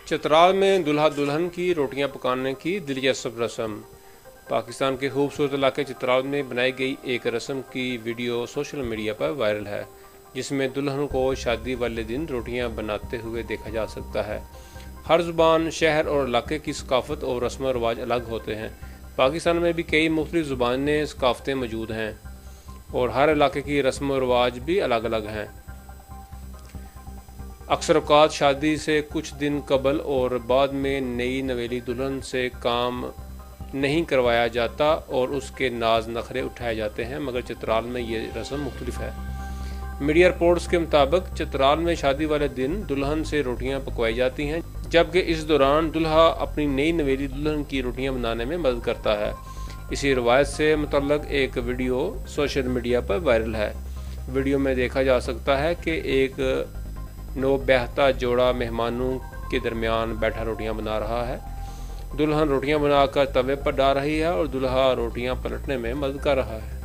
चित्राल में दूल्हा दुल्हन की रोटियां पकाने की दिलचस्प रस्म। पाकिस्तान के खूबसूरत इलाके चित्राल में बनाई गई एक रस्म की वीडियो सोशल मीडिया पर वायरल है, जिसमें दुल्हन को शादी वाले दिन रोटियां बनाते हुए देखा जा सकता है। हर ज़ुबान, शहर और इलाके की सकाफ़त और रस्म व रवाज अलग होते हैं। पाकिस्तान में भी कई मुख्तलिफ ज़ुबानें, सकाफ़तें मौजूद हैं और हर इलाके की रस्म व रवाज भी अलग अलग हैं। अक्सर औक़ात शादी से कुछ दिन कबल और बाद में नई नवेली दुल्हन से काम नहीं करवाया जाता और उसके नाज नखरे उठाए जाते हैं, मगर चित्राल में ये रस्म मुख्तलिफ है। मीडिया रिपोर्ट्स के मुताबिक चित्राल में शादी वाले दिन दुल्हन से रोटियां पकवाई जाती हैं, जबकि इस दौरान दूल्हा अपनी नई नवेली दुल्हन की रोटियां बनाने में मदद करता है। इसी रवायत से मुतल्लक एक वीडियो सोशल मीडिया पर वायरल है। वीडियो में देखा जा सकता है कि एक नौबहता जोड़ा मेहमानों के दरमियान बैठा रोटियां बना रहा है। दुल्हन रोटियां बनाकर तवे पर डाल रही है और दूल्हा रोटियां पलटने में मदद कर रहा है।